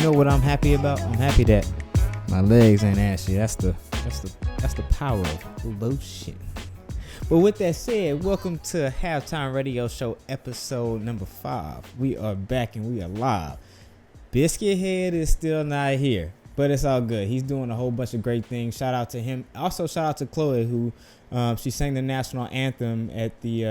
know what I'm happy about? I'm happy that my legs ain't ashy. That's the power of lotion. But with that said, welcome to Halftime Radio Show episode number 5. We are back and we are live. Biscuit Head is still not here, but it's all good. He's doing a whole bunch of great things. Shout out to him. Also, shout out to Chloe, who she sang the national anthem at the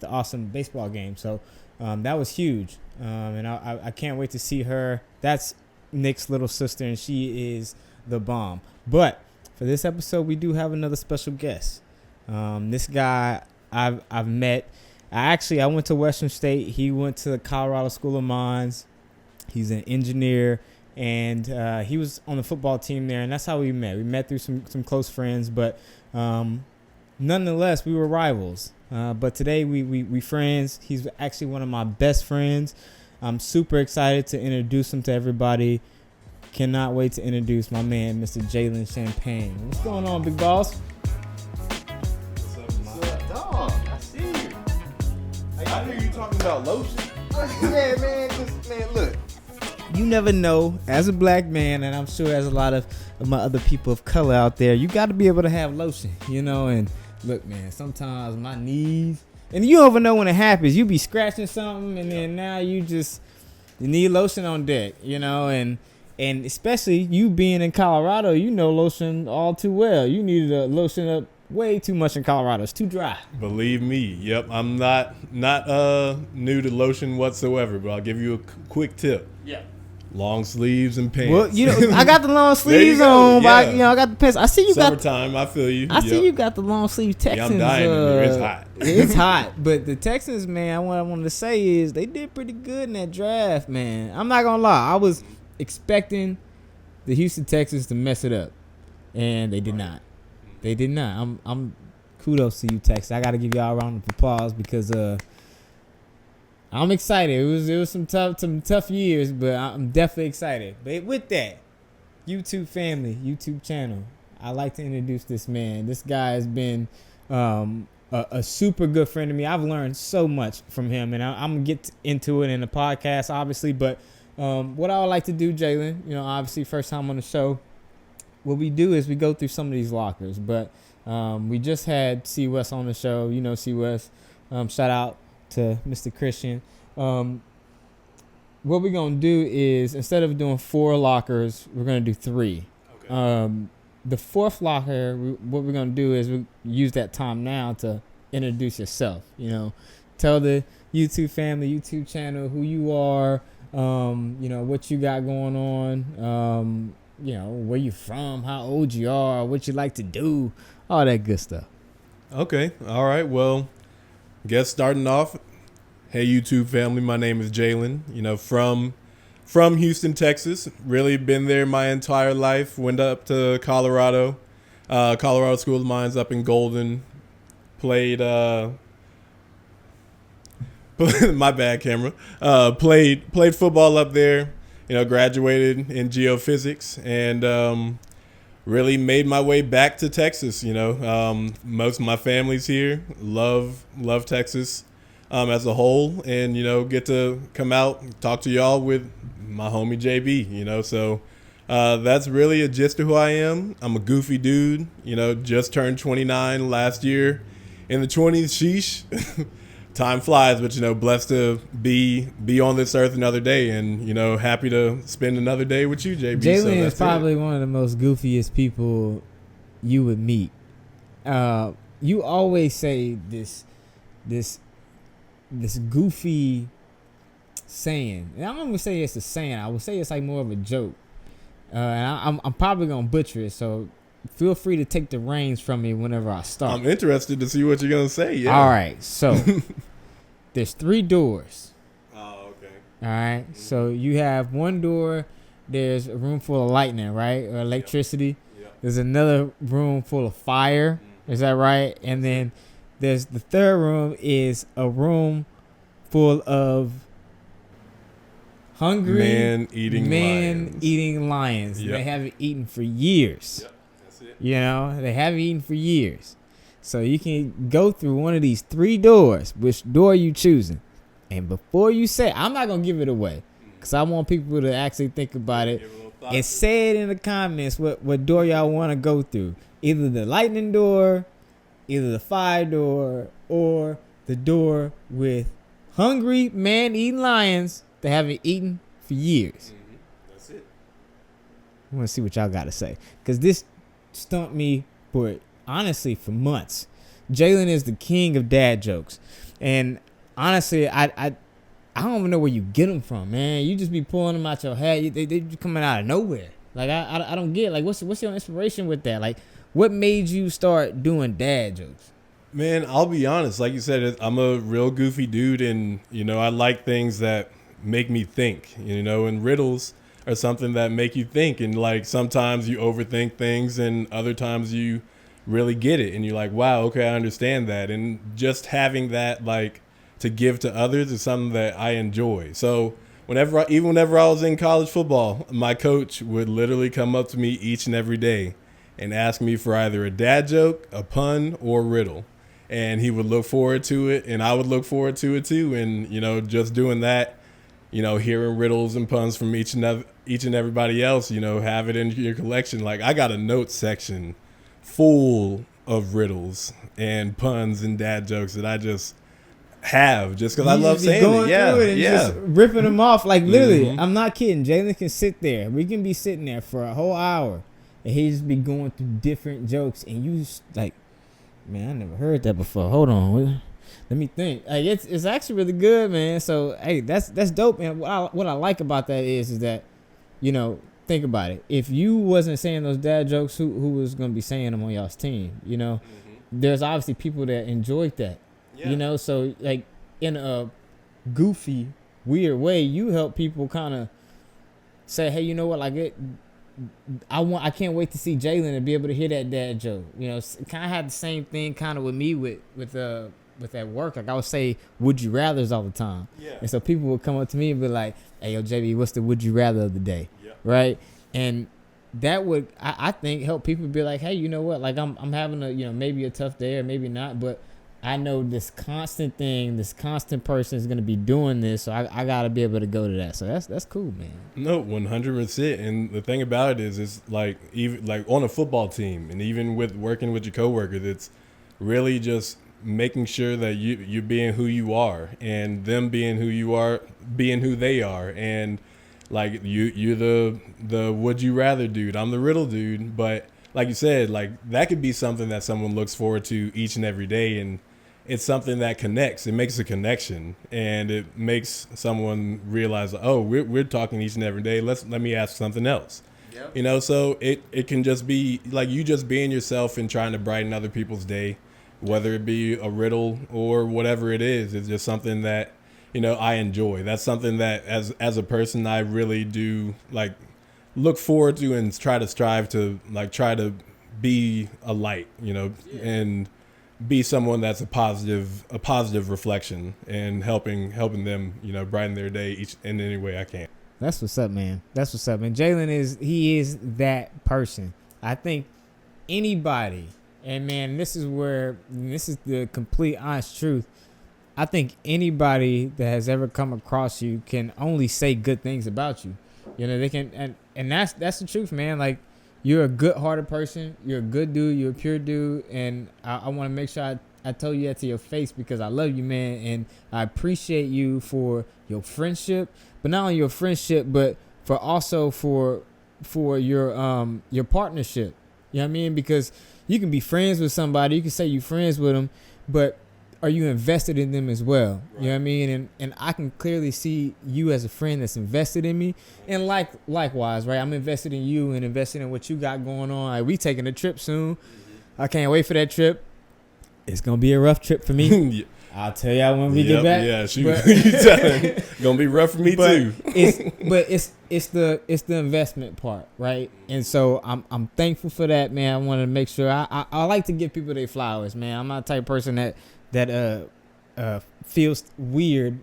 awesome baseball game. So that was huge, and I can't wait to see her. That's Nick's little sister, and she is the bomb. But for this episode, we do have another special guest. This guy I've met. I went to Western State. He went to the Colorado School of Mines. He's an engineer, and he was on the football team there, and that's how we met. We met through some close friends, but nonetheless, we were rivals. But today we friends. He's actually one of my best friends. I'm super excited to introduce him to everybody. Cannot wait to introduce my man, Mr. Jalen Champagne. What's going on, big boss? I knew you talking about lotion. Yeah, man, look. You never know, as a black man, and I'm sure as a lot of my other people of color out there, you got to be able to have lotion, and look, man, sometimes my knees, and you never know when it happens. You be scratching something, and then now you need lotion on deck, and especially you being in Colorado, lotion all too well. You needed to lotion up way too much in Colorado. It's too dry. Believe me. Yep. I'm not new to lotion whatsoever, but I'll give you a quick tip. Yeah. Long sleeves and pants. Well, I got the long sleeves on, but I got the pants. I see you Summertime, I feel you. I see you got the long sleeve Texans. Yeah, I'm dying in here. It's hot. It's hot, but the Texans, man, what I wanted to say is they did pretty good in that draft, man. I'm not gonna lie. I was expecting the Houston Texans to mess it up, and they did not. They did not. I'm kudos to you, Texas. I got to give y'all a round of applause because I'm excited. It was some tough years, but I'm definitely excited. But with that, YouTube family, YouTube channel, I'd like to introduce this man. This guy has been a super good friend to me. I've learned so much from him, and I'm gonna get into it in the podcast, obviously. But what I would like to do, Jalen, obviously first time on the show. What we do is we go through some of these lockers, but we just had C. West on the show. C. West. Shout out to Mr. Christian. What we're going to do is, instead of doing 4 lockers, we're going to do 3. Okay. The 4th locker, what we're going to do is we use that time now to introduce yourself. Tell the YouTube family, YouTube channel, who you are, what you got going on, where you from, how old you are, what you like to do, all that good stuff. Okay. All right. Well, guess starting off, hey, YouTube family, my name is Jalen, from Houston, Texas. Really been there my entire life. Went up to Colorado School of Mines up in Golden. Played, my bad, camera. Played football up there. Graduated in geophysics and really made my way back to Texas. Most of my family's here. Love Texas as a whole, and get to come out and talk to y'all with my homie JB. So that's really a gist of who I am. I'm a goofy dude. Just turned 29 last year. In the 20s, sheesh. Time flies, but blessed to be on this earth another day, and happy to spend another day with you, JB. Jalen is probably one of the most goofiest people you would meet. You always say this goofy saying, and I'm not gonna say it's a saying. I would say it's like more of a joke, and I'm probably gonna butcher it. So feel free to take the reins from me whenever I start. I'm interested to see what you're going to say. Yeah. All right. So there's 3 doors. Oh, okay. All right. Mm-hmm. So you have one door. There's a room full of lightning, right? Or electricity. Yeah. There's another room full of fire. Mm-hmm. Is that right? And then there's the third room is a room full of hungry man-eating lions. Yep. They haven't eaten for years. Yep. They haven't eaten for years. So you can go through one of these 3 doors. Which door are you choosing? And before you say, I'm not going to give it away. because I want people to actually think about it and say it in the comments what door y'all want to go through. Either the lightning door, either the fire door, or the door with hungry man-eating lions that haven't eaten for years. That's it. I want to see what y'all got to say, because this stumped me honestly for months. Jalen is the king of dad jokes, and honestly, I don't even know where you get them from, man. You just be pulling them out your head. They just coming out of nowhere. Like I don't get, like, what's your inspiration with that? Like, what made you start doing dad jokes? Man, I'll be honest. Like you said, I'm a real goofy dude, and I like things that make me think. And riddles are something that make you think. And like sometimes you overthink things, and other times you really get it, and you're like, wow, okay, I understand that. And just having that, like, to give to others is something that I enjoy. So even whenever I was in college football, my coach would literally come up to me each and every day and ask me for either a dad joke, a pun, or a riddle. And he would look forward to it, and I would look forward to it too. And, just doing that, hearing riddles and puns from each and everybody else, have it in your collection. Like, I got a notes section full of riddles and puns and dad jokes that I just have just because I love saying it. Yeah. Just ripping them off. Like, literally, I'm not kidding. Jalen can sit there. We can be sitting there for a whole hour, and he just be going through different jokes, and you just like, man, I never heard that before. Hold on, let me think. Like, it's actually really good, man. So, hey, that's dope. And what I like about that is that, think about it. If you wasn't saying those dad jokes, who was gonna be saying them on y'all's team? There's obviously people that enjoyed that. Yeah. So like in a goofy, weird way, you help people kind of say, hey, you know what? Like I can't wait to see Jalen and be able to hear that dad joke. Kind of had the same thing kind of with me with that work. Like, I would say would you rathers all the time. Yeah. And so people would come up to me and be like, hey, yo, JB, what's the would you rather of the day? Yeah. Right. And that would, I think, help people be like, hey, you know what? Like, I'm having a, maybe a tough day or maybe not, but I know this constant person is going to be doing this. So I got to be able to go to that. So that's cool, man. No, 100%. And the thing about it is, it's like, even like on a football team and even with working with your coworkers, it's really just making sure that you're being who you are, and them being who you are, being who they are. And like you're the would you rather dude, I'm the riddle dude. But like you said, like, that could be something that someone looks forward to each and every day, and it's something that connects. It makes a connection, and it makes someone realize, oh, we're talking each and every day. Let me ask something else. Yep. So it can just be like you just being yourself and trying to brighten other people's day, whether it be a riddle or whatever it is. It's just something that, I enjoy. That's something that as a person, I really do like look forward to and try to strive to, like, try to be a light, and be someone that's a positive reflection and helping them, brighten their day each in any way I can. That's what's up, man. Jalen is that person. I think anybody, and man, this is the complete honest truth. I think anybody that has ever come across you can only say good things about you. They can, and that's the truth, man. Like, you're a good-hearted person. You're a good dude. You're a pure dude. And I want to make sure I tell you that to your face, because I love you, man. And I appreciate you for your friendship, but not only your friendship, but for also for your partnership. You know what I mean? Because you can be friends with somebody. You can say you're friends with them, but are you invested in them as well? Right. You know what I mean? And I can clearly see you as a friend that's invested in me. And likewise, right? I'm invested in you and invested in what you got going on. Like, we taking a trip soon. Mm-hmm. I can't wait for that trip. It's going to be a rough trip for me. Yeah. I'll tell y'all when we get back. Yeah, you telling. Gonna be rough for me too. It's the investment part, right? And so I'm thankful for that, man. I want to make sure I like to give people their flowers, man. I'm not the type of person that feels weird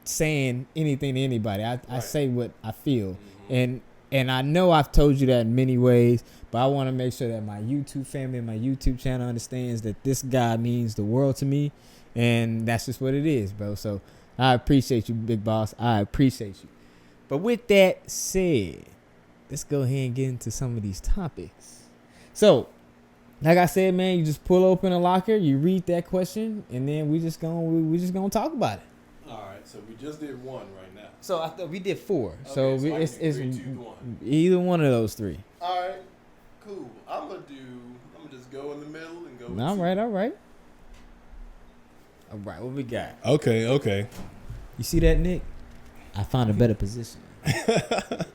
saying anything to anybody. I say what I feel, and I know I've told you that in many ways, but I want to make sure that my YouTube family and my YouTube channel understands that this guy means the world to me, and that's just what it is, bro. So I appreciate you, big boss. I appreciate you. But with that said, let's go ahead and get into some of these topics. So, like I said, man, you just pull open a locker, you read that question, and then we just gonna talk about it. All right, so we just did one right now. So I thought we did 4. Okay, So so it's three, two, one. Either one of those 3. All right, cool. I'm gonna just go in the middle and go. All right. All right, what we got? Okay. You see that, Nick? I found a better position. That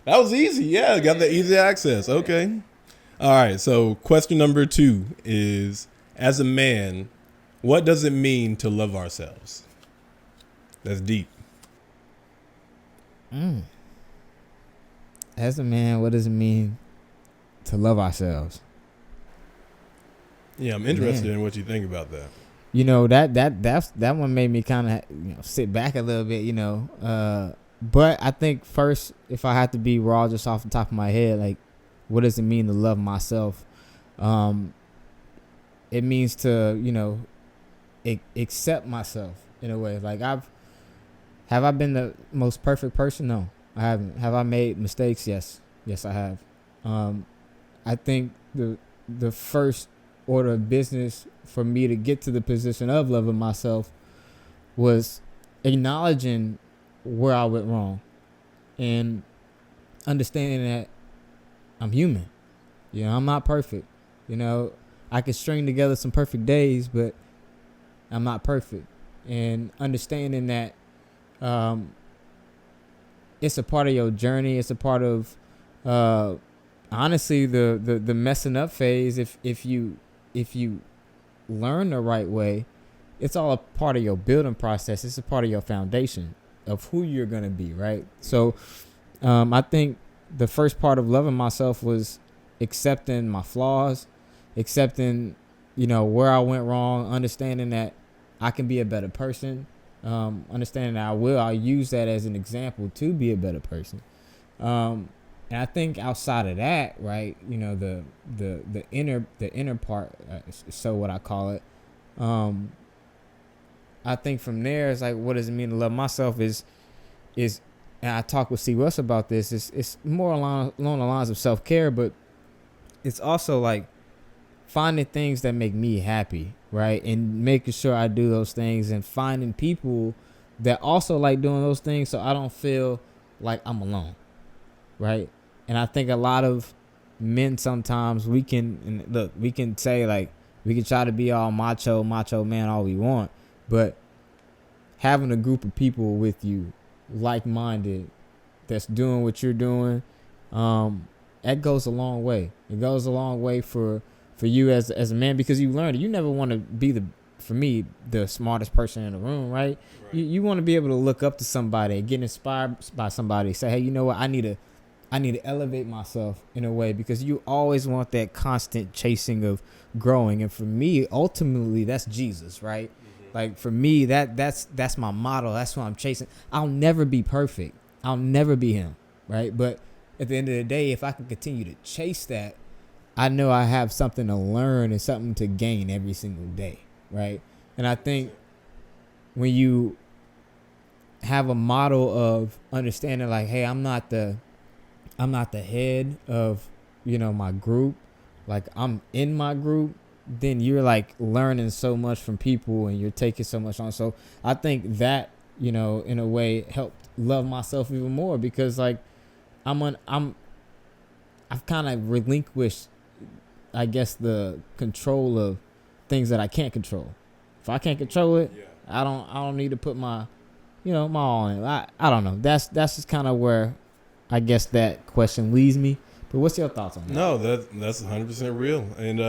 was easy. Yeah, got the easy access. Okay. All right. So question number 2 is, as a man, what does it mean to love ourselves? That's deep. As a man, what does it mean to love ourselves? Yeah, I'm interested in what you think about that. You know, that one made me kind of sit back a little bit. But I think first, if I had to be raw, just off the top of my head, like, what does it mean to love myself? It means to accept myself in a way. Like, have I been the most perfect person? No, I haven't. Have I made mistakes? Yes, I have. I think the first order of business for me to get to the position of loving myself was acknowledging where I went wrong and understanding that I'm human. I'm not perfect. I could string together some perfect days, but I'm not perfect. And understanding that it's a part of your journey. It's a part of honestly the messing up phase. If you learn the right way, it's all a part of your building process. It's a part of your foundation of who you're gonna be, right? So I think the first part of loving myself was accepting my flaws, accepting where I went wrong, understanding that I can be a better person, understanding that I'll use that as an example to be a better person. And I think outside of that, right, the inner part, so what I call it. I think from there, it's like, what does it mean to love myself? Is and I talked with C. Russ about this. It's more along the lines of self-care, but it's also like finding things that make me happy, right, and making sure I do those things, and finding people that also like doing those things, so I don't feel like I'm alone, right? And I think a lot of men sometimes we can say, like, we can try to be all macho man all we want, but having a group of people with you, like-minded, that's doing what you're doing, that goes a long way. It goes a long way for you as a man, because you learn it. You never want to be the smartest person in the room, right? You want to be able to look up to somebody, get inspired by somebody, say, hey, you know what, I need to elevate myself in a way, because you always want that constant chasing of growing. And for me, ultimately, that's Jesus, right? Mm-hmm. Like, for me, that's my model. That's what I'm chasing. I'll never be perfect. I'll never be him, right? But at the end of the day, if I can continue to chase that, I know I have something to learn and something to gain every single day, right? And I think when you have a model of understanding, like, hey, I'm not the head of, my group, like, I'm in my group, then you're like learning so much from people and you're taking so much on. So I think that, in a way helped love myself even more, because like I've kind of relinquished, I guess, the control of things that I can't control. If I can't control it, I don't need to put my, my all in. I don't know. That's just kind of where I guess that question leads me. But what's your thoughts on that? No, that's 100% real. And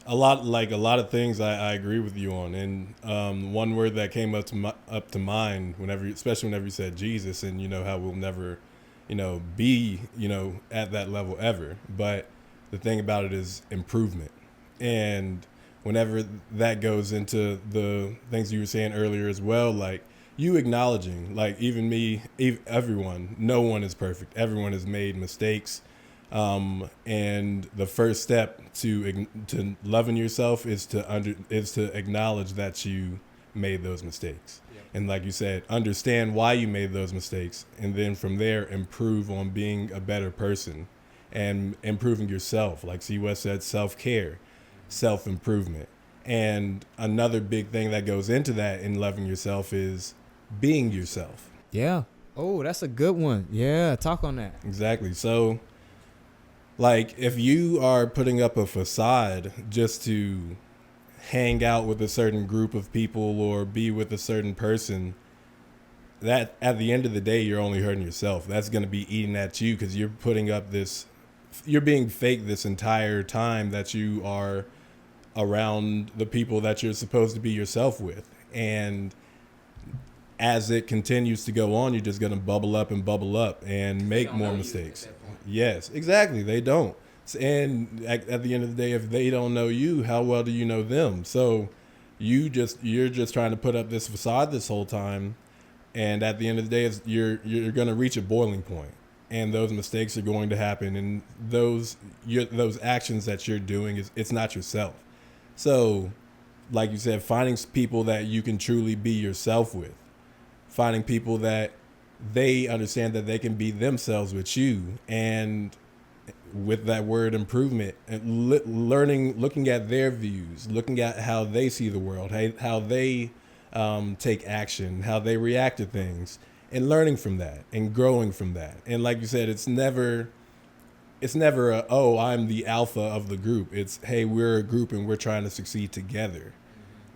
a lot of things I agree with you on. And one word that came up to mind especially whenever you said Jesus, and how we'll never, be, at that level ever. But the thing about it is improvement. And whenever that goes into the things you were saying earlier as well, like, you acknowledging, like, even me, everyone, no one is perfect. Everyone has made mistakes. And the first step to loving yourself is to acknowledge that you made those mistakes. And like you said, understand why you made those mistakes, and then from there improve on being a better person and improving yourself. Like C. West said, self-care, self-improvement. And another big thing that goes into that in loving yourself is being yourself. Yeah. Oh, that's a good one. Yeah, talk on that. Exactly. So, like, if you are putting up a facade just to hang out with a certain group of people or be with a certain person, that at the end of the day, you're only hurting yourself. That's going to be eating at you because you're putting up this, you're being fake this entire time that you are around the people that you're supposed to be yourself with. And as it continues to go on, you're just going to bubble up and make more mistakes. Yes, exactly. They don't. And at the end of the day, if they don't know you, how well do you know them? So you're just trying to put up this facade this whole time. And at the end of the day, you're going to reach a boiling point, and those mistakes are going to happen. And those actions that you're doing it's not yourself. So, like you said, finding people that you can truly be yourself with, finding people that they understand that they can be themselves with you, and with that word improvement, and looking at their views, looking at how they see the world, how they take action, how they react to things, and learning from that and growing from that. And like you said, it's never I'm the alpha of the group. It's, hey, we're a group and we're trying to succeed together.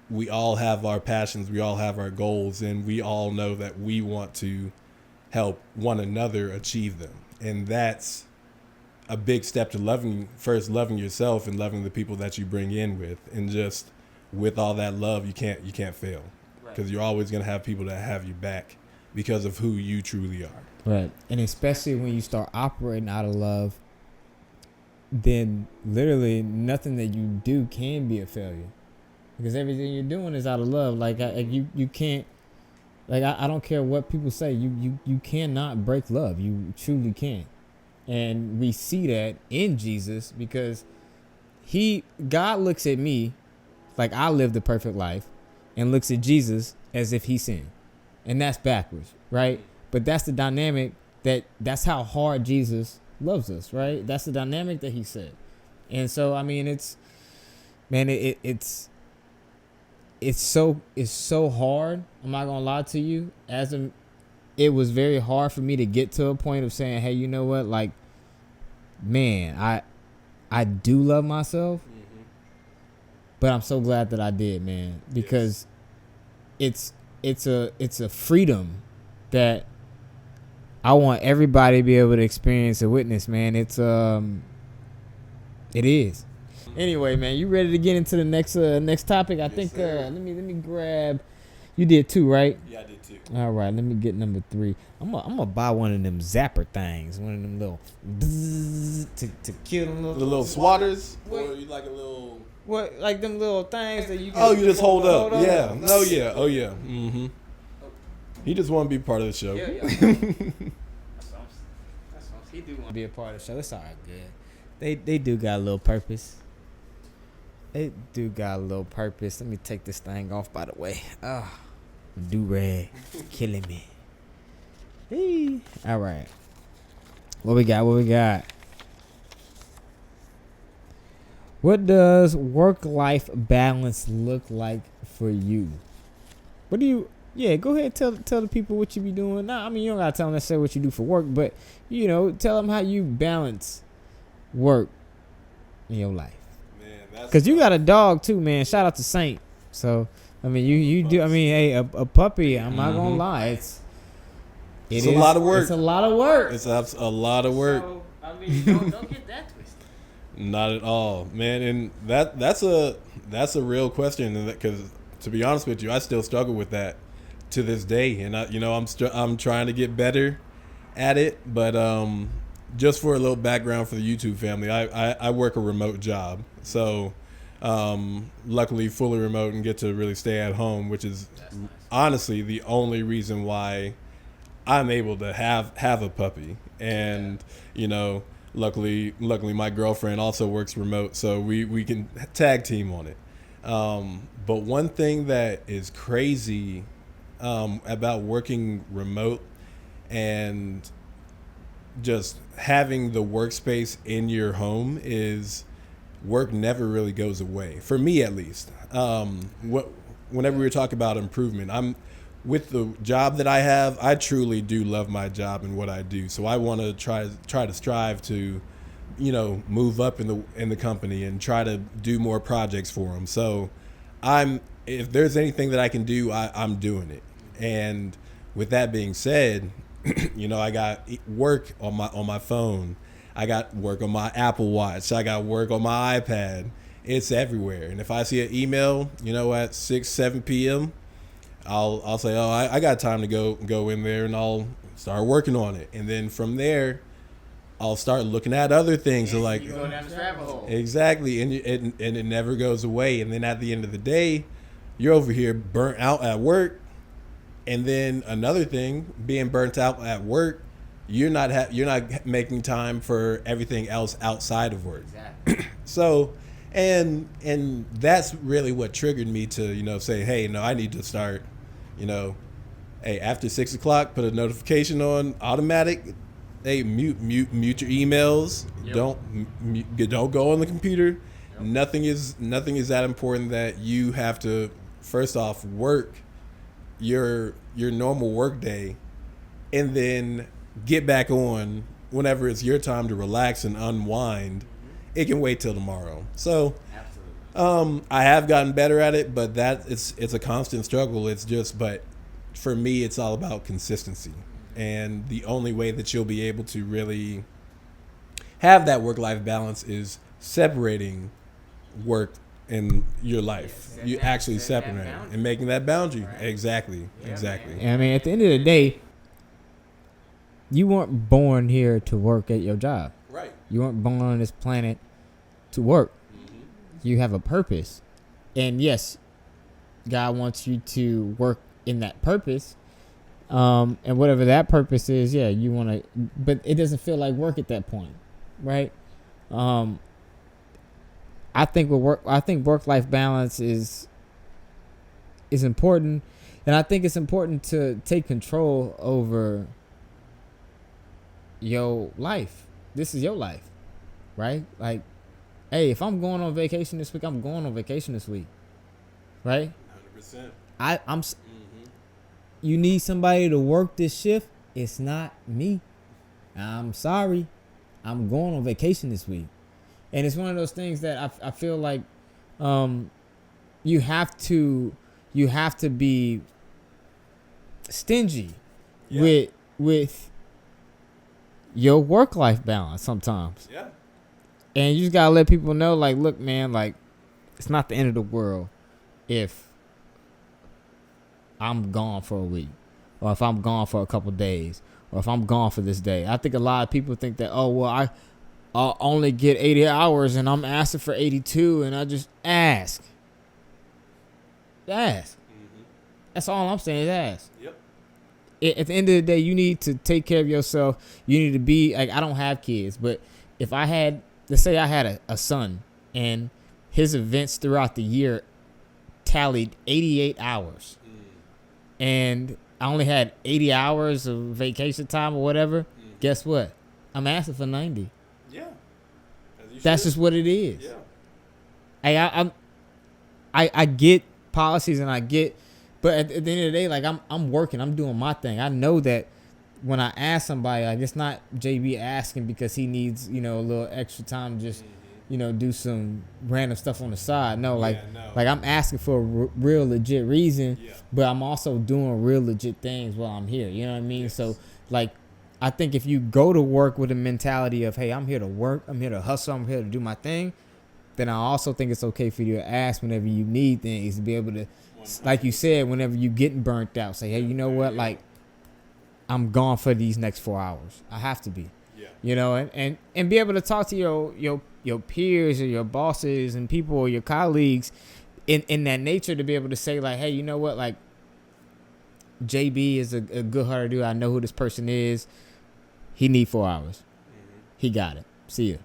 We all have our passions, we all have our goals, and we all know that we want to help one another achieve them. And that's a big step to loving yourself and loving the people that you bring in with. And just with all that love, you can't fail, because you're always going to have people that have you back because of who you truly are. Right. And especially when you start operating out of love, then literally nothing that you do can be a failure, because everything you're doing is out of love. Like you can't, like I don't care what people say, you cannot break love. You truly can't. And we see that in Jesus, because God looks at me like I live the perfect life, and looks at Jesus as if he sinned. And that's backwards, right? But that's the dynamic, that's how hard Jesus loves us, right? That's the dynamic that he said. And so, I mean, it's so hard. I'm not gonna lie to you. It was very hard for me to get to a point of saying, hey, you know what? Like, man, I do love myself, but I'm so glad that I did, man, because it's a freedom that I want everybody to be able to experience and witness, man. It is. Anyway, man, you ready to get into the next topic? I think let me grab. You did 2, right? Yeah, I did 2. All right, let me get number 3. I'm gonna buy one of them zapper things, one of them little bzzz, to kill them the little swatters, or you like a little what, like them little things that you can, you just hold up. Yeah. Up. Oh yeah. Mm-hmm. He just want to be part of the show. Yeah. He do want to be a part of the show. It's all right, good. They do got a little purpose. They do got a little purpose. Let me take this thing off, by the way. Do-rag. Killing me. Hey. All right. What we got? What does work-life balance look like for you? What do you... Yeah, go ahead and tell the people what you be doing. Nah, I mean, you don't got to tell them necessarily what you do for work, but, you know, tell them how you balance work in your life. Because you got a dog, too, man. Shout out to Saint. So, I mean, you do... I mean, hey, a puppy, I'm not going to lie. It's a lot of work. It's a lot of work. It's a lot of work. So, I mean, don't get that twisted. Not at all, man. And that's a real question, because to be honest with you, I still struggle with that to this day. And I'm trying to get better at it. But just for a little background for the YouTube family, I work a remote job. So luckily fully remote and get to really stay at home, which is nice. Honestly the only reason why I'm able to have a puppy. And luckily my girlfriend also works remote, so we can tag team on it. But one thing that is crazy about working remote and just having the workspace in your home is work never really goes away, for me at least. Whenever we talk about improvement, I'm with the job that I have, I truly do love my job and what I do. So I want to try to strive to, move up in the company and try to do more projects for them. So if there's anything that I can do, I'm doing it. And with that being said, I got work on my phone. I got work on my Apple Watch. I got work on my iPad. It's everywhere. And if I see an email, at 6, 7 p.m., I'll say, oh, I got time to go in there, and I'll start working on it. And then from there, I'll start looking at other things. So like, you go down the rabbit hole. Exactly, and it never goes away. And then at the end of the day, you're over here burnt out at work. And then another thing, being burnt out at work, you're not making time for everything else outside of work. Exactly. So, and that's really what triggered me to say, hey, no, I need to start. Hey, after 6 o'clock, put a notification on automatic. Hey, mute your emails. Yep. Don't go on the computer. Yep. Nothing is that important that you have to first off work your normal work day, and then get back on whenever it's your time to relax and unwind. Mm-hmm. It can wait till tomorrow. So absolutely. I have gotten better at it, but it's a constant struggle. But for me, it's all about consistency. And the only way that you'll be able to really have that work-life balance is separating work in your life. You actually separate it and making that boundary. Right. Exactly. And I mean, at the end of the day, you weren't born here to work at your job. Right. You weren't born on this planet to work. Mm-hmm. You have a purpose. And yes, God wants you to work in that purpose. And whatever that purpose is, yeah, you want to, but it doesn't feel like work at that point, right? I think work-life balance is important, and I think it's important to take control over your life. This is your life, right? Like, hey, if I'm going on vacation this week, I'm going on vacation this week, right? 100%. I'm. You need somebody to work this shift. It's not me. I'm sorry. I'm going on vacation this week. And it's one of those things that I feel like you have to be stingy with your work-life balance sometimes. Yeah. And you just gotta let people know, like, look, man, like, it's not the end of the world if I'm gone for a week, or if I'm gone for a couple days, or if I'm gone for this day. I think a lot of people think that, oh, well, I'll only get 80 hours and I'm asking for 82, and I just ask. Ask. Mm-hmm. That's all I'm saying is ask. Yep. At the end of the day, you need to take care of yourself. You need to be, like, I don't have kids, but if I had, let's say I had a son, and his events throughout the year tallied 88 hours. And I only had 80 hours of vacation time or whatever. Mm-hmm. Guess what? I'm asking for 90. Yeah. That's just what it is. Yeah. Hey, I get policies, and I get, but at the end of the day, like, I'm working, I'm doing my thing. I know that when I ask somebody, like, it's not JB asking because he needs, a little extra time to just, do some random stuff on the side. No, like I'm asking for a real legit reason, but I'm also doing real legit things while I'm here. You know what I mean? Yes. So, like, I think if you go to work with a mentality of, hey, I'm here to work, I'm here to hustle, I'm here to do my thing, then I also think it's okay for you to ask whenever you need things, to be able to, 100%. Like you said, whenever you're getting burnt out, say, hey, you know what, like, I'm gone for these next 4 hours. I have to be. Yeah. And be able to talk to your peers or your bosses and people or your colleagues in that nature, to be able to say, like, hey, you know what, like, JB is a good-hearted dude. I know who this person is. He need 4 hours. Mm-hmm. He got it. See ya.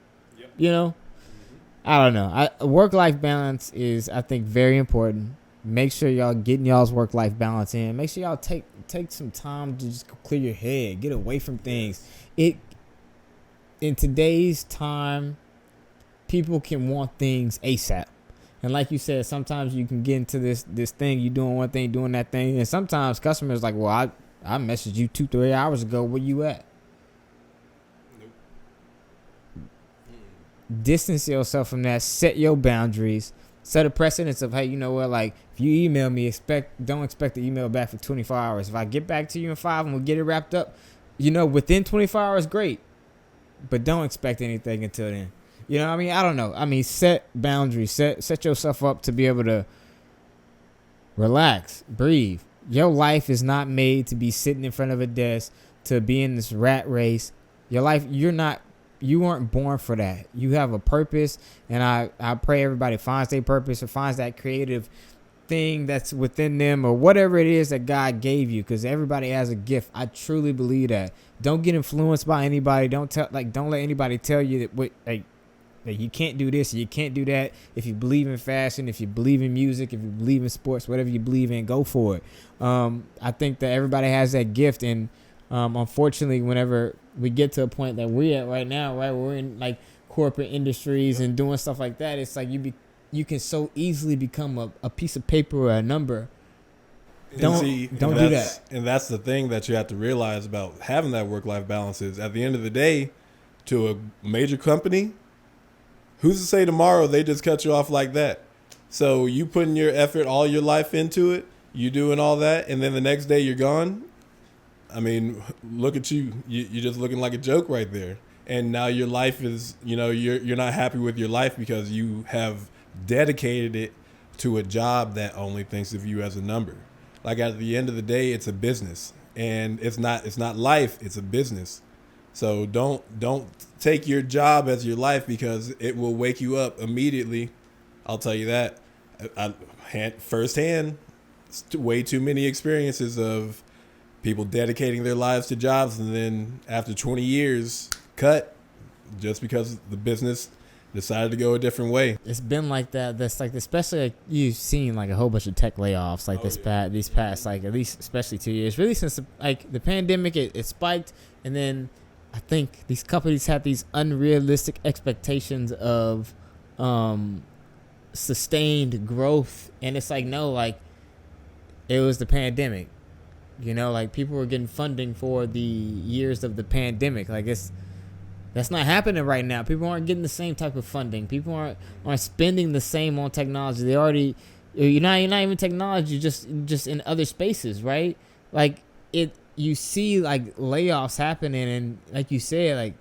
Yep. Mm-hmm. I don't know. Work-life balance is, I think, very important. Make sure y'all getting y'all's work-life balance in. Make sure y'all take some time to just clear your head, get away from things. In today's time, people can want things ASAP. And like you said, sometimes you can get into this thing, you doing one thing, doing that thing. And sometimes customers like, well, I messaged you 2-3 hours ago. Where you at? Nope. Distance yourself from that. Set your boundaries. Set a precedence of, hey, you know what? Like, if you email me, don't expect the email back for 24 hours. If I get back to you in 5 and we'll get it wrapped up, within 24 hours, great. But don't expect anything until then. You know what I mean? I don't know. I mean, set boundaries. Set yourself up to be able to relax, breathe. Your life is not made to be sitting in front of a desk, to be in this rat race. Your life, you weren't born for that. You have a purpose, and I pray everybody finds their purpose or finds that creative thing that's within them or whatever it is that God gave you, because everybody has a gift. I truly believe that. Don't get influenced by anybody. Don't let anybody tell you that you can't do this, you can't do that. If you believe in fashion, if you believe in music, if you believe in sports, whatever you believe in, go for it. I think that everybody has that gift, and unfortunately, whenever we get to a point that we're at right now, right, we're in like corporate industries and doing stuff like that. It's like you can so easily become a piece of paper or a number. Don't do that. And that's the thing that you have to realize about having that work-life balance is, at the end of the day, to a major company, who's to say tomorrow they just cut you off like that? So you putting your effort, all your life into it, you doing all that, and then the next day you're gone. I mean, look at you. You're just looking like a joke right there. And now your life is, you're not happy with your life because you have dedicated it to a job that only thinks of you as a number. Like, at the end of the day, it's a business, and it's not life. It's a business. So don't take your job as your life, because it will wake you up immediately. I'll tell you that. Firsthand, way too many experiences of people dedicating their lives to jobs, and then after 20 years, cut just because the business decided to go a different way. It's been like that. That's like, especially like you've seen like a whole bunch of tech layoffs like these past like at least especially 2 years. Really since like the pandemic, it spiked, and then I think these companies had these unrealistic expectations of sustained growth, and it's like, no, like it was the pandemic. Like people were getting funding for the years of the pandemic. Like that's not happening right now. People aren't getting the same type of funding. People aren't spending the same on technology. They already, you're not even technology, just in other spaces, right? Like you see like layoffs happening, and like you said, like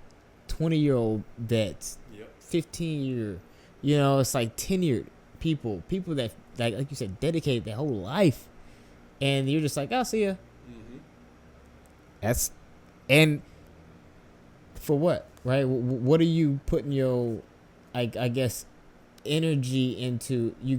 20-year-old vets, 15-year, it's like tenured people that like you said, dedicated their whole life, and you're just like, I'll see ya. Mm-hmm. And for what, right? What are you putting your, I guess, energy into? You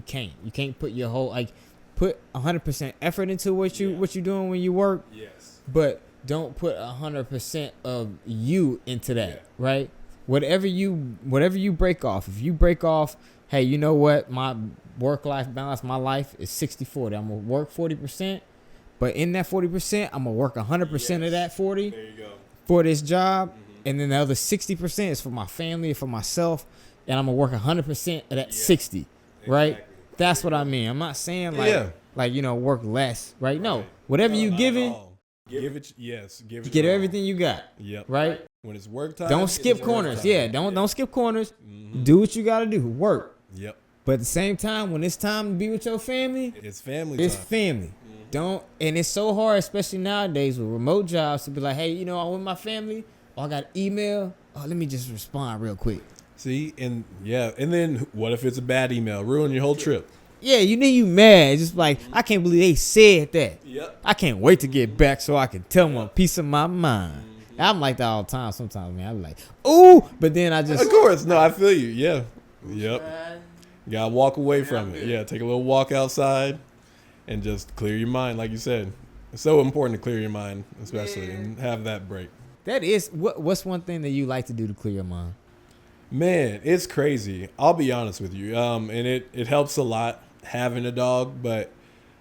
can't put your whole, like, put 100% effort into what you're doing when you work. Yes. But don't put 100% of you into that, right? Whatever you break off. If you break off, hey, you know what? My work-life balance, my life is 60-40. I'm going to work 40%, but in that 40%, I'm going to work 100% of that 40 there you go. For this job, and then the other 60% is for my family, for myself, and I'm going to work 100% of that 60, right? Exactly. That's what I mean. I'm not saying work less, right? No, whatever you giving, give it everything you got. Yep. Right? When it's work time, don't skip corners. Yeah, don't skip corners. Mm-hmm. Do what you got to do. Work. Yep. But at the same time, when it's time to be with your family, it's family. It's family. And it's so hard, especially nowadays with remote jobs, to be like, hey, I'm with my family. I got email. Oh, let me just respond real quick. See, and then what if it's a bad email? Ruin your whole trip. Yeah, you mad. Just like, I can't believe they said that. Yep. I can't wait to get back so I can tell them a piece of my mind. Mm-hmm. I'm like that all the time sometimes, man. I'm like, ooh, but then I just... Of course. No, I feel you. Yeah. Yep. You got to walk away from it. Yeah, take a little walk outside and just clear your mind, like you said. It's so important to clear your mind, especially, and have that break. That is... What's one thing that you like to do to clear your mind? Man, it's crazy. I'll be honest with you. And it helps a lot having a dog, but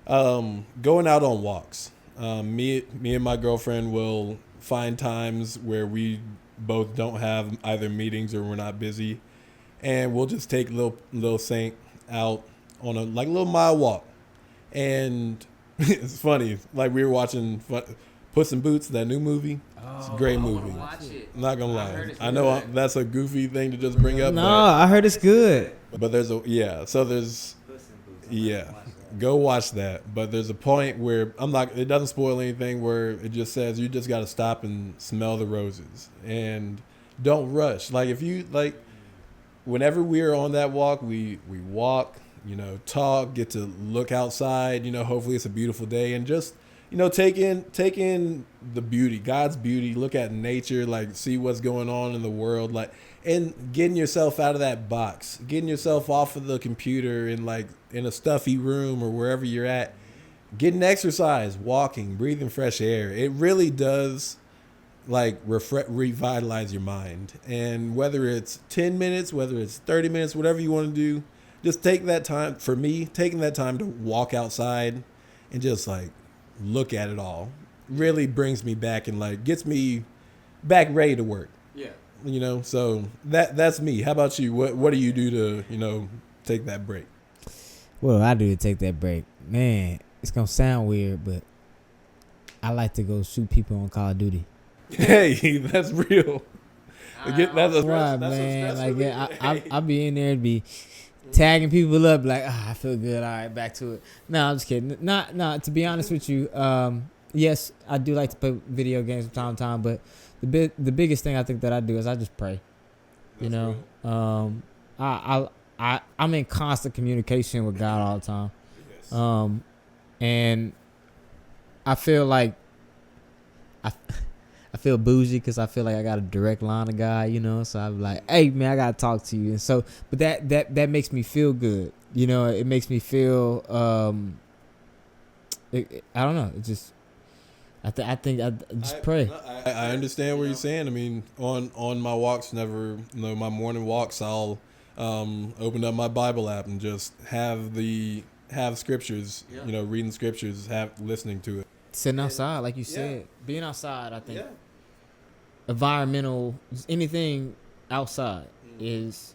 going out on walks. Me and my girlfriend will find times where we both don't have either meetings or we're not busy, and we'll just take little Saint out on a little mile walk. And it's funny, like we were watching Puss in Boots, that new movie. It's a great movie. I'm not gonna lie. I know that's a goofy thing to just bring up. No, I heard it's good. But there's go watch that. But there's a point where it doesn't spoil anything, where it just says you just got to stop and smell the roses and don't rush. Like if you whenever we're on that walk, we walk, talk, get to look outside, hopefully it's a beautiful day, and just take in the beauty, God's beauty, look at nature, see what's going on in the world, and getting yourself out of that box, getting yourself off of the computer and in a stuffy room or wherever you're at, getting exercise, walking, breathing fresh air. It really does revitalize your mind. And whether it's 10 minutes, whether it's 30 minutes, whatever you want to do, just take that time. For me, taking that time to walk outside and just look at it all really brings me back and gets me back ready to work. Yeah. So that's me. How about you? What do you do to, take that break? What do I do to take that break? Man, it's going to sound weird, but I like to go shoot people on Call of Duty. Hey, that's real. I'll be in there and be tagging people up I feel good. All right, back to it. No, I'm just kidding. Not to be honest with you, yes, I do like to play video games from time to time, but the biggest thing I think that I do is I just pray. I'm in constant communication with God all the time. Yes. And I feel like I feel bougie because I feel like I got a direct line to God, so I'm like, hey man, I gotta talk to you. And so, but that makes me feel good. It makes me feel, I don't know. It just, I think I just pray. I understand what you're saying. I mean, on my walks, my morning walks, I'll open up my Bible app and just have scriptures, reading scriptures, listening to it. Sitting outside, like you said, being outside, I think environmental, anything outside is,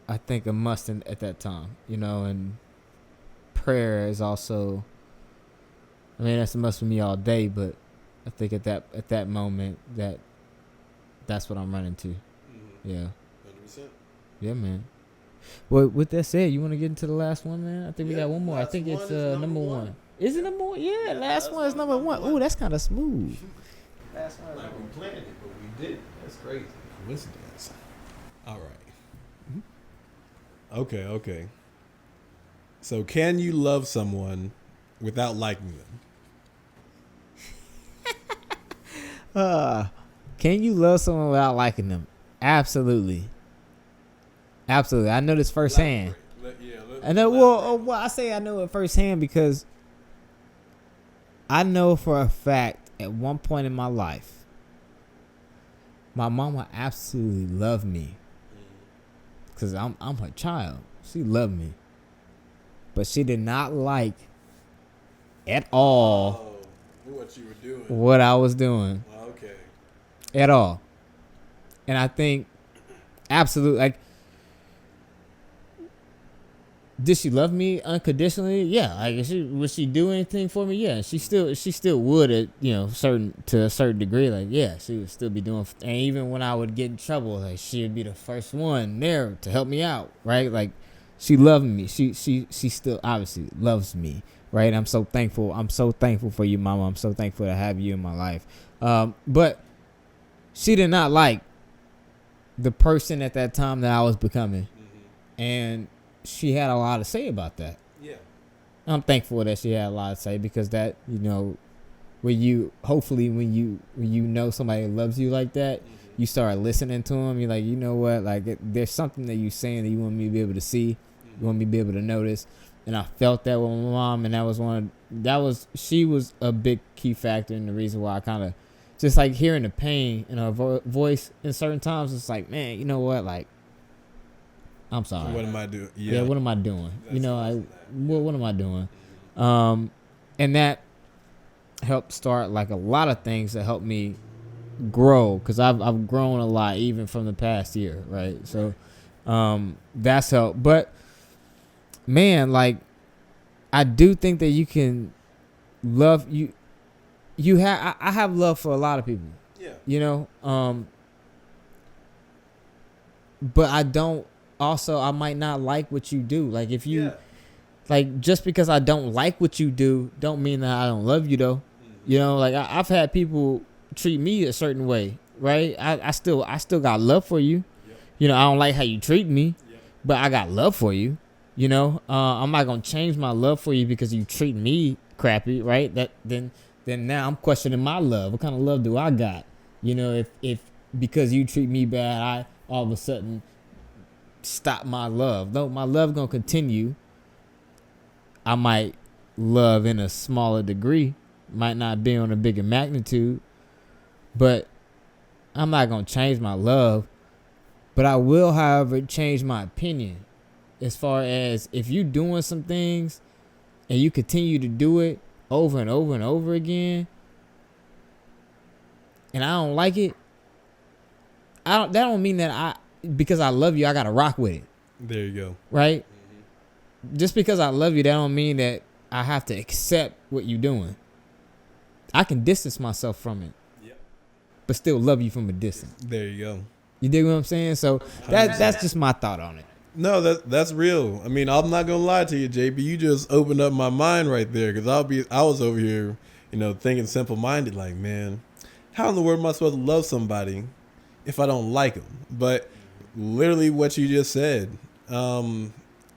I think, a must at that time, and prayer is also, I mean, that's a must for me all day, but I think at that moment that's what I'm running to. Mm-hmm. Yeah. 100%. Yeah, man. Well, with that said, you want to get into the last one, man? I think we got one more. I think it's number one. Is it number one? Yeah, last one is number one. Ooh, that's kind of smooth. Last one. We planned it, but we didn't. That's crazy. Coincidence. All right. Mm-hmm. Okay. So, can you love someone without liking them? Can you love someone without liking them? Absolutely. I know this firsthand. I know. Well, I say I know it firsthand because I know for a fact at one point in my life, my mama absolutely loved me because I'm her child. She loved me, but she did not like at all what you were doing, what I was doing. Okay. At all, and I think absolutely did she love me unconditionally? Yeah. Would she do anything for me? Yeah. She still would to a certain degree. She would still be doing. And even when I would get in trouble, she would be the first one there to help me out. Right. She loved me. She still obviously loves me. Right. I'm so thankful. I'm so thankful for you, Mama. I'm so thankful to have you in my life. But she did not like the person at that time that I was becoming, and she had a lot to say about that. Yeah. I'm thankful that she had a lot to say because that, when you know somebody loves you like that, you start listening to them. You're like, you know what? There's something that you're saying that you want me to be able to see. You want me to be able to notice. And I felt that with my mom, and she was a big key factor in the reason why I kind of just like hearing the pain in her voice in certain times, it's like, man, you know what? Like, I'm sorry. What am I doing? Yeah, what am I doing? What am I doing? And that helped start like a lot of things that helped me grow, because I've grown a lot even from the past year, right? So that's helped. But man, like, I do think that you can love you have I have love for a lot of people. Yeah. But I might not like what you do. Like, if you like, just because I don't like what you do don't mean that I don't love you though. Like, I've had people treat me a certain way, right? I still got love for you. I don't like how you treat me, but I got love for you. I'm not gonna change my love for you because you treat me crappy, right? Then now I'm questioning my love. What kind of love do I got? If because you treat me bad, I all of a sudden stop my love. No, my love gonna continue. I might love in a smaller degree, might not be on a bigger magnitude, but I'm not gonna change my love. But I will, however, change my opinion, as far as if you doing some things and you continue to do it over and over and over again, and I don't like it, that don't mean that because I love you, I gotta rock with it. There you go. Right? Just because I love you, that don't mean that I have to accept what you're doing. I can distance myself from it, but still love you from a distance. There you go. You dig what I'm saying? So that's just my thought on it. No, that's real. I mean, I'm not gonna lie to you, JB. You just opened up my mind right there, because I was over here, thinking simple-minded, like, man, how in the world am I supposed to love somebody if I don't like them? But literally, what you just said,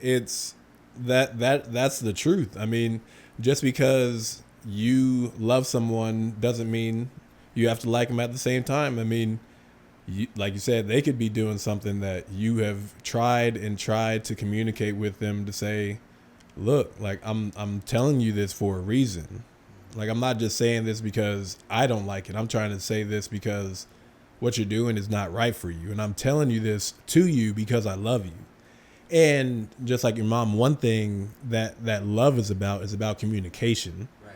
it's that's the truth. I mean, just because you love someone doesn't mean you have to like them at the same time. I mean, like you said, they could be doing something that you have tried to communicate with them to say, look, like, I'm telling you this for a reason. Like, I'm not just saying this because I don't like it. I'm trying to say this because what you're doing is not right for you. And I'm telling you this to you because I love you. And just like your mom, one thing that love is about communication. Right.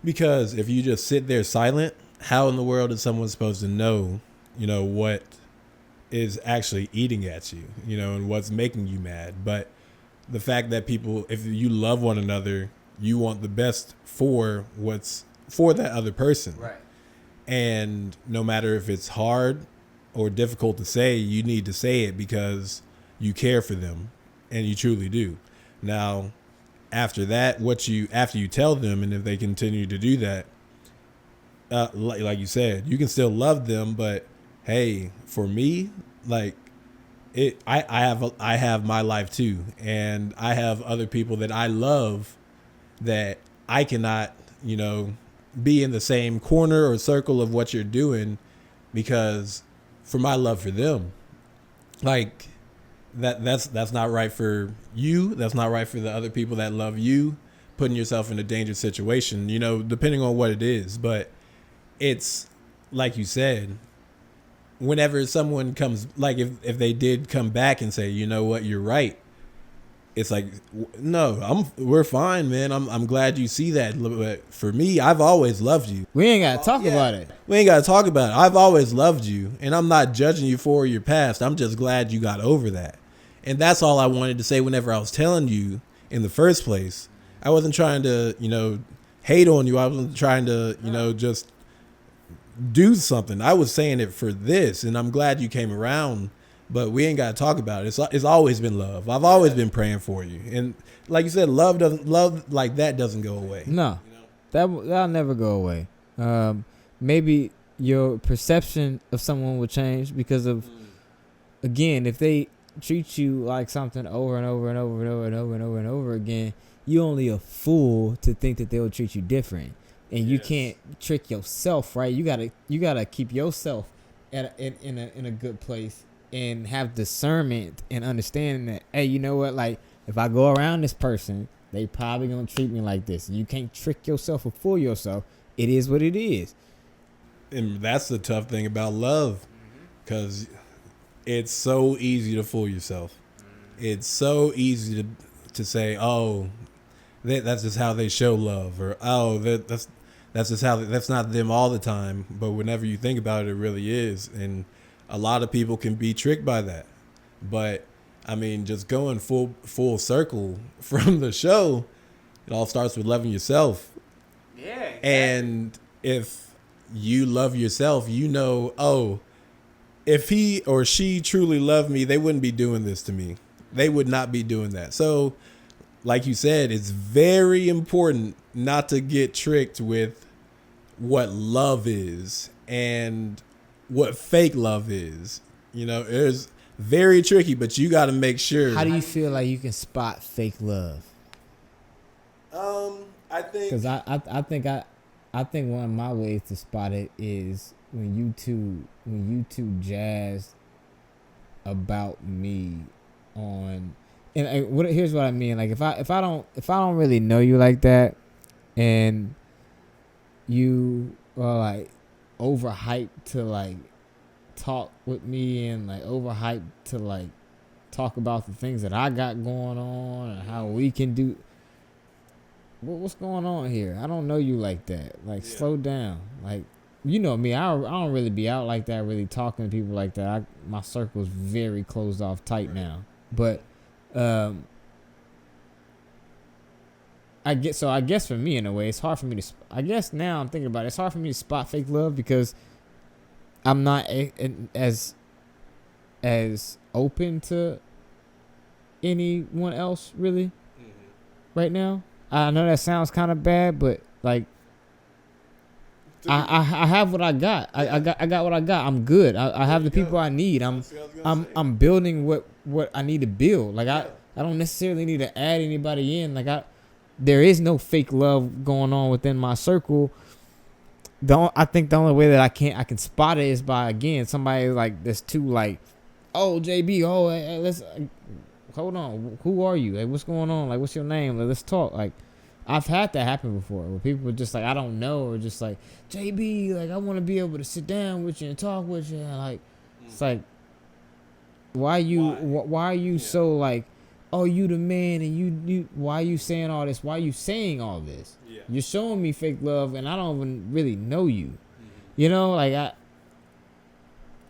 Because if you just sit there silent, how in the world is someone supposed to know, what is actually eating at you, and what's making you mad? But the fact that people, if you love one another, you want the best for that other person. Right. And no matter if it's hard or difficult to say, you need to say it because you care for them, and you truly do. Now, after that, after you tell them, and if they continue to do that, like you said, you can still love them, but hey, for me, like, I have my life too, and I have other people that I love that I cannot, be in the same corner or circle of what you're doing, because for my love for them, like, that's not right for you. That's not right for the other people that love you, putting yourself in a dangerous situation, depending on what it is. But it's like you said, whenever someone comes, like, if they did come back and say, you know what, you're right, it's like, no, we're fine, man. I'm glad you see that. But for me, I've always loved you. We ain't got to talk about it. We ain't got to talk about it. I've always loved you, and I'm not judging you for your past. I'm just glad you got over that. And that's all I wanted to say whenever I was telling you in the first place. I wasn't trying to, hate on you. I wasn't trying to, just do something. I was saying it for this, and I'm glad you came around, but we ain't got to talk about it. It's always been love. I've always been praying for you. And like you said, love like that doesn't go away. No, that'll never go away. Maybe your perception of someone will change because of, again, if they treat you like something over and over and over and over and over and over and over again, you only a fool to think that they'll treat you different. And you can't trick yourself, right? You gotta keep yourself in a good place and have discernment and understanding that, hey, you know what? Like, if I go around this person, they probably gonna treat me like this. You can't trick yourself or fool yourself. It is what it is. And that's the tough thing about love, because it's so easy to fool yourself. It's so easy to say, oh, that's just how they show love, or oh, that's just how that's not them all the time. But whenever you think about it, it really is, and a lot of people can be tricked by that. But I mean, just going full circle from the show, it all starts with loving yourself. Yeah. Exactly. And if you love yourself, you know, oh, if he or she truly loved me, they wouldn't be doing this to me. They would not be doing that. So, like you said, it's very important not to get tricked with what love is and what fake love is. You know, it's very tricky, but you got to make sure. How do you feel like you can spot fake love? I think because I think one of my ways to spot it is when you two jazzed about me on, and here's what I mean. Like if I don't really know you like that, and you are like overhyped to like talk with me, and like overhyped to like talk about the things that I got going on and how we can do. What's going on here? I don't know you like that. Like, slow down. Like, you know me. I don't really be out like that, really talking to people like that. My circle's very closed off, tight now. But, I guess for me, in a way, it's hard for me to. I guess now I'm thinking about it. It's hard for me to spot fake love because I'm not as open to anyone else really right now. I know that sounds kind of bad, but like I have what I got. I got what I got. I'm good. I have the people I need. I'm building what I need to build. Like I don't necessarily need to add anybody in. Like there is no fake love going on within my circle. I think the only way that I can spot it is by, again, somebody like that's too like, oh, JB, hey, let's hold on, who are you? Like, what's going on? Like, what's your name? Like, let's talk. Like, I've had that happen before, where people are just like, I don't know, or just like, JB, like, I want to be able to sit down with you and talk with you, and like, it's like, why are you so like, oh, you the man, and you why are you saying all this? Why are you saying all this? Yeah. You're showing me fake love, and I don't even really know you. Mm-hmm. You know, like I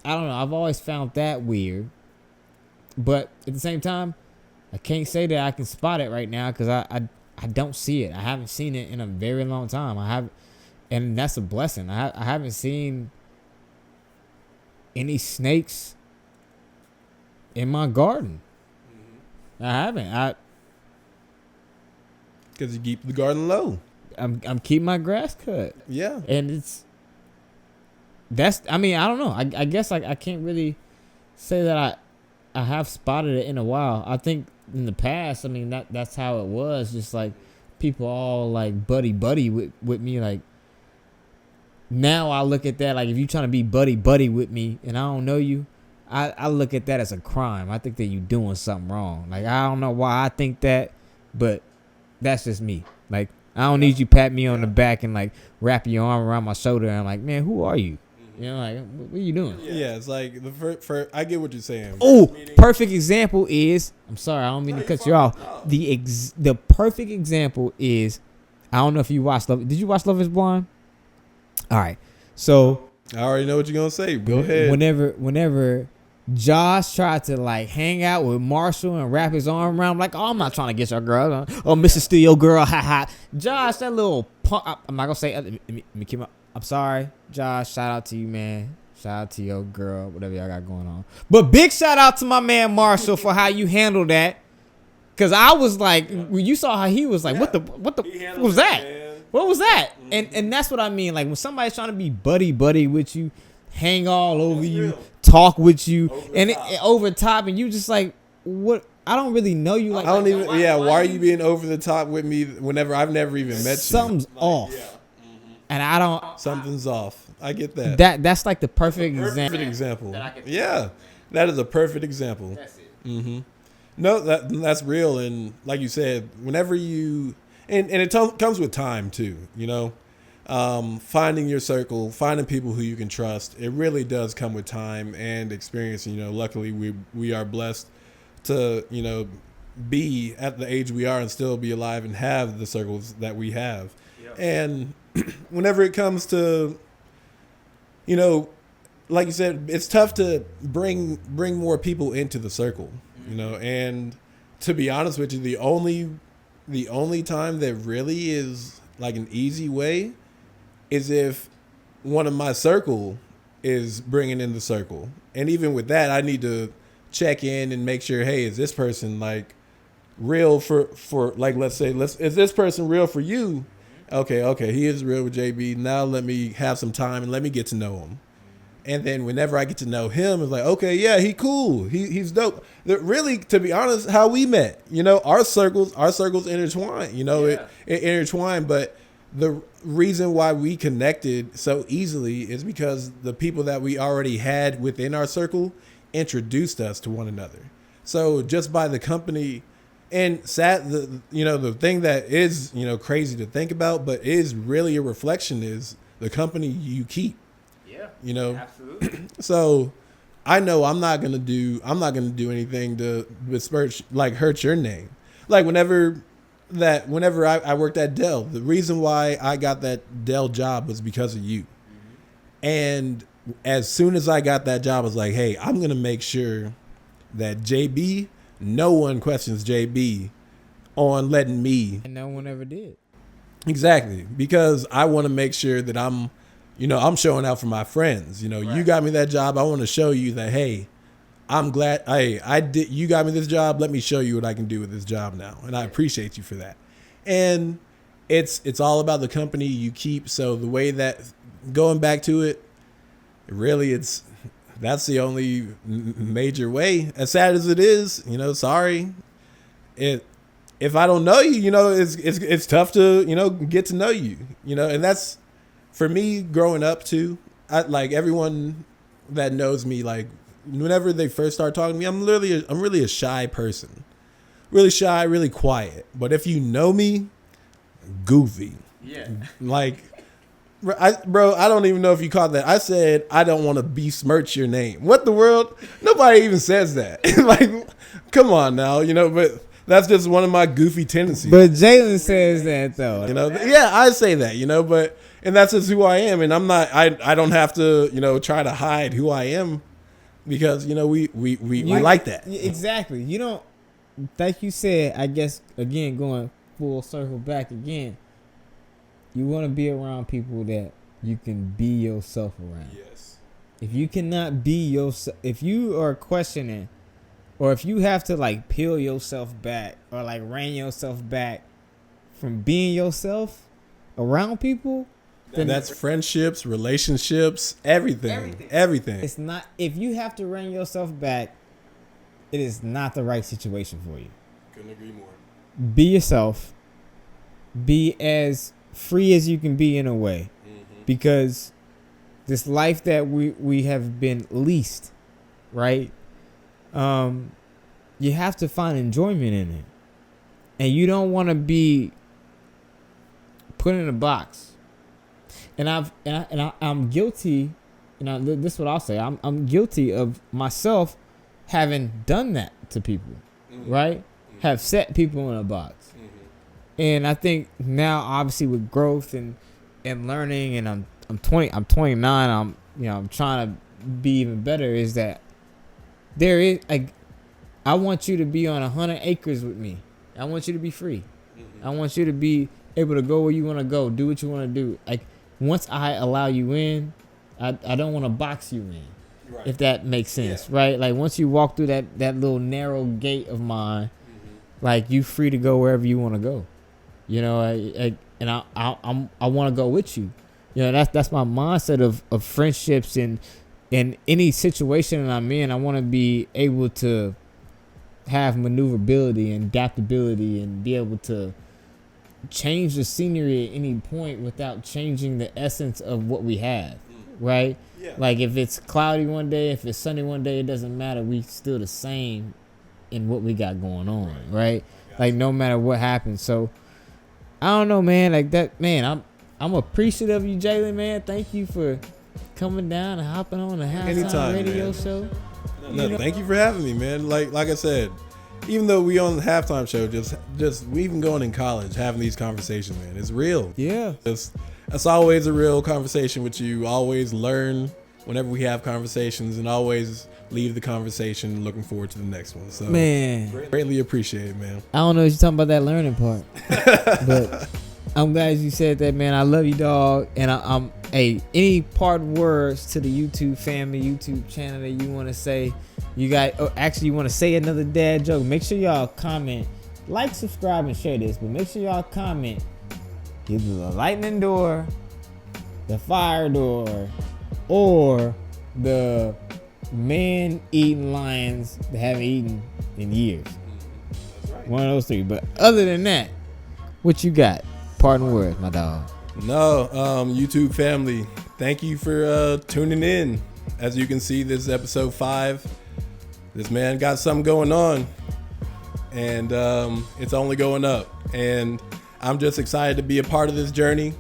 don't know. I've always found that weird, but at the same time, I can't say that I can spot it right now because I don't see it. I haven't seen it in a very long time. And that's a blessing. I haven't seen any snakes in my garden. I haven't. Because you keep the garden low. I'm keeping my grass cut. Yeah. And I mean, I don't know. I guess I can't really say that I have spotted it in a while. I think in the past, I mean, that's how it was. Just like people all like buddy with me. Like now I look at that, like if you trying to be buddy with me and I don't know you, I look at that as a crime. I think that you doing something wrong. Like, I don't know why I think that, but that's just me. Like, I don't need you pat me on the back and like wrap your arm around my shoulder and I'm like, man, who are you? You know, like, what are you doing? Yeah, it's like I get what you're saying. Oh, perfect example is, I'm sorry, I don't mean to cut you off. The perfect example is, I don't know if you watched Love. Did you watch Love is Blind? All right, so I already know what you're gonna say. Go ahead. Whenever Josh tried to like hang out with Marshall and wrap his arm around, like, oh, I'm not trying to get your girl. Oh, Mr. Steal your girl, ha ha. Josh, that little punk. I'm not gonna say. Let me keep my. I'm sorry, Josh. Shout out to you, man. Shout out to your girl, whatever y'all got going on. But big shout out to my man Marshall for how you handled that. Cause I was like, when you saw how he was like, what was that? Man. What was that? Mm-hmm. And that's what I mean. Like when somebody's trying to be buddy with you, hang all over you, talk with you, over top, and you just like, what? I don't really know you. Like, I don't even. Why are you being over the top with me? Whenever I've never even met you. Something's off. Yeah. And I don't. Something's off. I get that. That's like the perfect example. Yeah, that is a perfect example. That's it. Mm-hmm. No, that's real, and like you said, whenever you and it comes with time too. You know, finding your circle, finding people who you can trust, it really does come with time and experience. Luckily we are blessed to, be at the age we are and still be alive and have the circles that we have. Yep. And whenever it comes to, like you said, it's tough to bring more people into the circle, and to be honest with you, the only time that really is like an easy way is if one of my circle is bringing in the circle. And even with that, I need to check in and make sure, hey, is this person like real for like, let's say, is this person real for you? Okay, he is real with JB. Now let me have some time and let me get to know him. And then whenever I get to know him, it's like, okay, yeah, he cool. He's dope. Really, to be honest, how we met, our circles intertwine, it intertwined. But the reason why we connected so easily is because the people that we already had within our circle introduced us to one another. So just by the company, and the thing that is, crazy to think about, but is really a reflection is the company you keep. Yeah. Absolutely. So I know I'm not gonna do anything to besmirch, like hurt your name. Like whenever I worked at Dell, the reason why I got that Dell job was because of you. Mm-hmm. And as soon as I got that job, I was like, hey, I'm gonna make sure that JB, no one questions JB on letting me. And no one ever did. Exactly. Because I want to make sure that I'm showing out for my friends. Right. You got me that job. I want to show you that, hey, I'm glad I did. You got me this job. Let me show you what I can do with this job now. And I appreciate you for that. And it's all about the company you keep. So the way that, going back to it, really that's the only major way. As sad as it is, sorry. If I don't know you, it's tough to, get to know you, and that's, for me, growing up too, like everyone that knows me, like whenever they first start talking to me, I'm really a shy person, really shy, really quiet. But if you know me, goofy. Yeah. Like, I don't even know if you caught that. I said I don't want to besmirch your name. What the world? Nobody even says that. Like, come on now, But that's just one of my goofy tendencies. But Jalen says that though. Yeah, I say that. But. And that's just who I am, and I'm not. I don't have to, try to hide who I am, because we like that. Exactly. Like you said, I guess again going full circle back again. You want to be around people that you can be yourself around. Yes. If you cannot be yourself, if you are questioning, or if you have to like peel yourself back or like rein yourself back from being yourself around people. And that's friendships, relationships, everything. It's not, if you have to rein yourself back, it is not the right situation for you. Couldn't agree more. Be yourself. Be as free as you can be in a way. Mm-hmm. Because this life that we have been leased, right? You have to find enjoyment in it. And you don't want to be put in a box. And I'm guilty, this is what I'll say. I'm guilty of myself having done that to people, mm-hmm. right? Mm-hmm. Have set people in a box. Mm-hmm. And I think now, obviously, with growth and learning, and I'm 29. I'm trying to be even better. Is that there is I want you to be on 100 acres with me. I want you to be free. Mm-hmm. I want you to be able to go where you want to go, do what you want to do. Once I allow you in, I don't want to box you in, right. If that makes sense, yeah. Right? Like once you walk through that little narrow gate of mine, mm-hmm. like you free to go wherever you want to go, I want to go with you, that's my mindset of friendships and in any situation that I'm in. I want to be able to have maneuverability and adaptability and be able to change the scenery at any point without changing the essence of what we have, right? Yeah. Like if it's cloudy one day, if it's sunny one day, it doesn't matter. We still the same in what we got going on, right? Like no matter what happens. So I don't know, man. Like that, man. I'm appreciative of you, Jalen, man. Thank you for coming down and hopping on the Halftime Radio Show. No, thank you for having me, man. Like I said, even though we on the halftime show, just we even going in college, having these conversations, man, it's real. Yeah. It's always a real conversation with you. Always learn whenever we have conversations, and always leave the conversation looking forward to the next one. So, man, greatly appreciate it, man. I don't know if you're talking about that learning part, but I'm glad you said that, man. I love you, dog. And I'm any parting words to the YouTube family, YouTube channel that you want to say? You got, or actually, you want to say another dad joke? Make sure y'all comment, like, subscribe, and share this. But make sure y'all comment either the lightning door, the fire door, or the man eating lions that haven't eaten in years. That's right. One of those three. But other than that, what you got? Parting words, my dog. No, YouTube family, thank you for tuning in. As you can see, this is episode 5. This man got something going on, and it's only going up. And I'm just excited to be a part of this journey.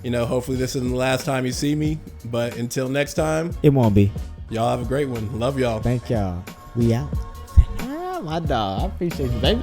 You know, hopefully this isn't the last time you see me, but until next time, It won't be. y'all have a great one. Love y'all. Thank y'all. We out. My dog. I appreciate you, baby.